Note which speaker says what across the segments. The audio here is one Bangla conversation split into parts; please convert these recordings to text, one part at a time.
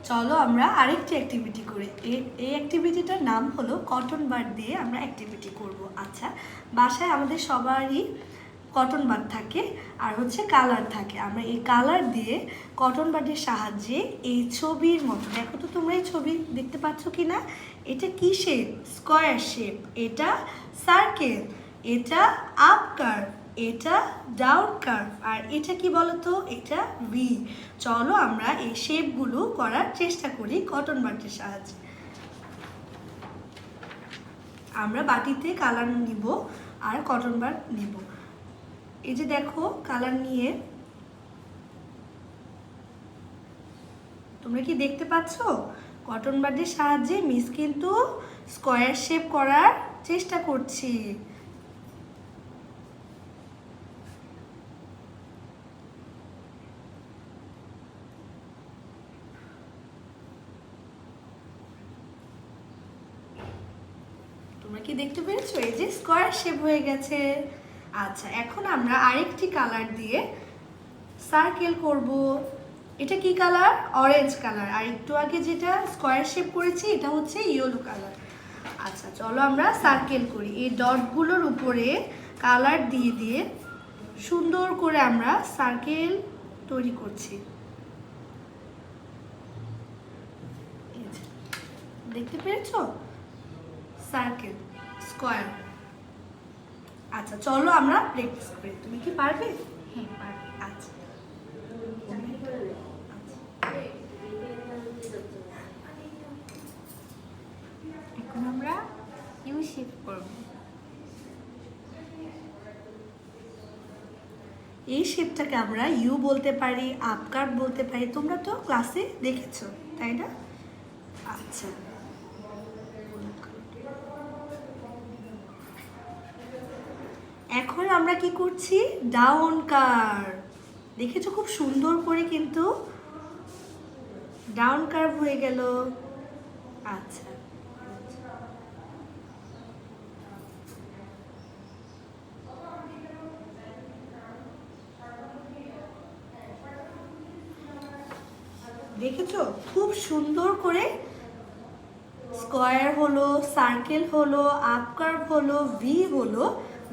Speaker 1: চলো আমরা আরেকটি অ্যাক্টিভিটি করি। এই অ্যাক্টিভিটিটার নাম হলো কটন বাড দিয়ে আমরা অ্যাক্টিভিটি করব। আচ্ছা, বাসায় আমাদের সবারই কটন বাড থাকে আর হচ্ছে কালার থাকে। আমরা এই কালার দিয়ে কটন বাডের সাহায্যে এই ছবির মতো, দেখো তো তোমরা এই ছবি দেখতে পাচ্ছ কি না? এটা কি শেপ? Square shape. এটা সার্কেল, এটা আপ কার্ভ, এটা ডাউন কার্ভ, আর এটা কি বলতো? এটা ভি। চলো আমরা এই শেপগুলো করার চেষ্টা করি কটন বাডের সাহায্যে। আমরা বাটিতে কালার নিব আর কটন বাড নিব। এই যে দেখো কালার নিয়ে তোমরা কি দেখতে পাচ্ছ? কটন বাডের সাহায্যে মিস কিন্তু স্কোয়ার শেপ করার চেষ্টা করছি। তোমরা কি দেখতে পেরেছো? এই যে স্কোয়ার শেপ হয়ে গেছে। আচ্ছা, এখন আমরা আরেকটি কালার দিয়ে সার্কেল করব। এটা কি কালার? Orange colour. আর একটু আগে যেটা স্কোয়ার শেপ করেছি এটা হচ্ছে ইয়েলো কালার। আচ্ছা, চলো আমরা সার্কেল করি। এই ডটগুলোর উপরে কালার দিয়ে দিয়ে সুন্দর করে আমরা সার্কেল তৈরি করছি। দেখতে পেরেছো? Circle, square. আচ্ছা, চলো আমরা প্র্যাকটিস করি। তুমি কি পারবে?
Speaker 2: হ্যাঁ পারবো।
Speaker 1: আচ্ছা,
Speaker 2: এখন আমরা ইউ শেপ করব।
Speaker 1: এই শেপটাকে আমরা ইউ বলতে পারি, আপ কার্ভ বলতে পারি। তোমরা তো ক্লাসে দেখেছো, তাই না? আচ্ছা, এখন আমরা কি করছি? Down curve. দেখেছো খুব সুন্দর করে কিন্তু ডাউন কার্ভ হয়ে গেল। আচ্ছা, দেখেছো খুব সুন্দর করে স্কোয়ার হলো, সার্কেল হলো, আপ কার্ভ হলো, ভি হলো,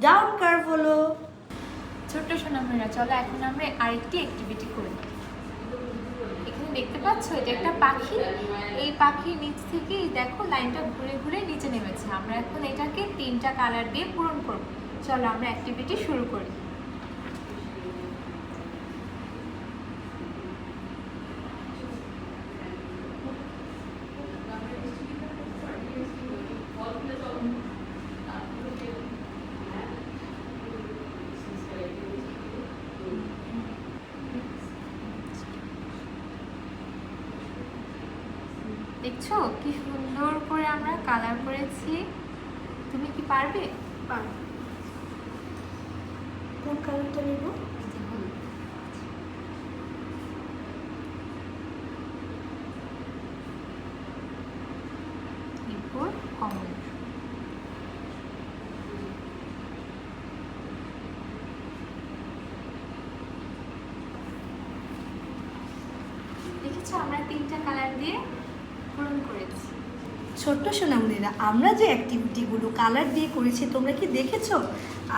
Speaker 1: ডাউন কার্ভ হলো।
Speaker 2: ছোট্ট সোনামণিরা, চলো এখন আমরা আরেকটি অ্যাক্টিভিটি করি। এখানে দেখতে পাচ্ছ এটা একটা পাখি। এই পাখির নিচ থেকে দেখো লাইনটা ঘুরে ঘুরে নিচে নেমেছে। আমরা এখন এটাকে 3টা কালার দিয়ে পূরণ করব। চলো আমরা অ্যাক্টিভিটি শুরু করি। দেখছো কি সুন্দর করে আমরা কালার করেছি। তুমি কি পারবে?
Speaker 1: পারবো। কোন কালারটা নেব?
Speaker 2: এরপর কমলা। দেখেছো আমরা 3টা কালার দিয়ে পূরণ করেছি।
Speaker 1: ছোট্ট সোনামণিরা, আমরা যে অ্যাক্টিভিটিগুলো কালার দিয়ে করেছি তোমরা কি দেখেছো?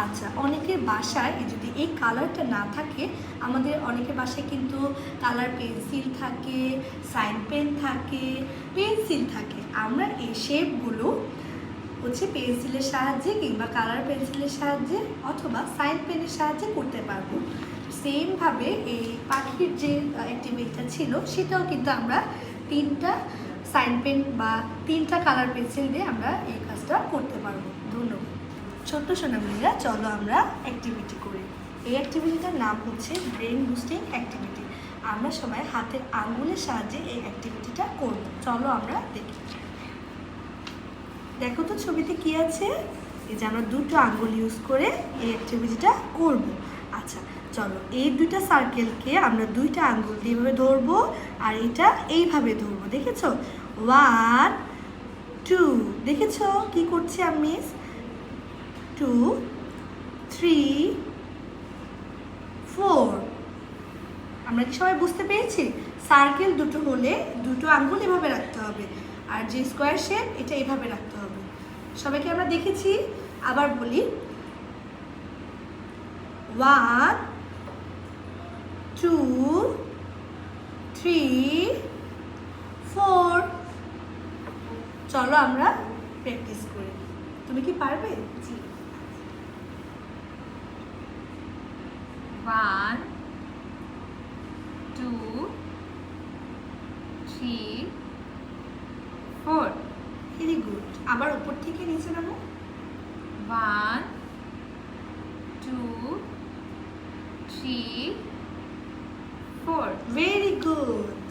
Speaker 1: আচ্ছা, অনেকের বাসায় যদি এই কালারটা না থাকে, আমাদের অনেকের বাসায় কিন্তু কালার পেন্সিল থাকে, সাইন পেন থাকে, পেন্সিল থাকে। আমরা এই শেপগুলো হচ্ছে পেন্সিলের সাহায্যে কিংবা কালার পেন্সিলের সাহায্যে অথবা সাইন পেনের সাহায্যে করতে পারবো। সেমভাবে এই পাখির যে অ্যাক্টিভিটিটা ছিল সেটাও কিন্তু আমরা 3টা সাইন পেন বা 3টা কালার পেন্সিল দিয়ে আমরা এই কাজটা করতে পারবো। ধন্যবাদ। ছোট্ট সোনামণিরা, চলো আমরা অ্যাক্টিভিটি করি। এই অ্যাক্টিভিটিটার নাম হচ্ছে ব্রেন বুস্টিং অ্যাক্টিভিটি। আমরা সবাই হাতের আঙ্গুলের সাহায্যে এই অ্যাক্টিভিটিটা করব। চলো আমরা দেখি। দেখো তো ছবিতে কি আছে? এই যে আমরা 2টো আঙ্গুল ইউজ করে এই অ্যাক্টিভিটিটা করব। আচ্ছা, চলো এই 2টা সার্কেলকে আমরা 2টা আঙ্গুল দিয়ে এভাবে ধরবো আর এটা এইভাবে ধরবো। দেখেছো? 1 2, দেখেছো কি করছি আমি? 2 3 4। আমরা কি সবাই বুঝতে পেরেছি? সার্কেল দুটো হলে দুটো আঙ্গুল এভাবে রাখতে হবে, আর যে স্কোয়ার শেপ এটা এভাবে রাখতে হবে। সবাইকে আমরা দেখেছি, আবার বলি 1 2 3 4। চলো আমরা প্র্যাকটিস করি। তুমি কি পারবে?
Speaker 2: জি। 1 2 3 4।
Speaker 1: Very good. আবার উপর থেকে নিচে নামো।
Speaker 2: 1 2 3 4।
Speaker 1: Very good.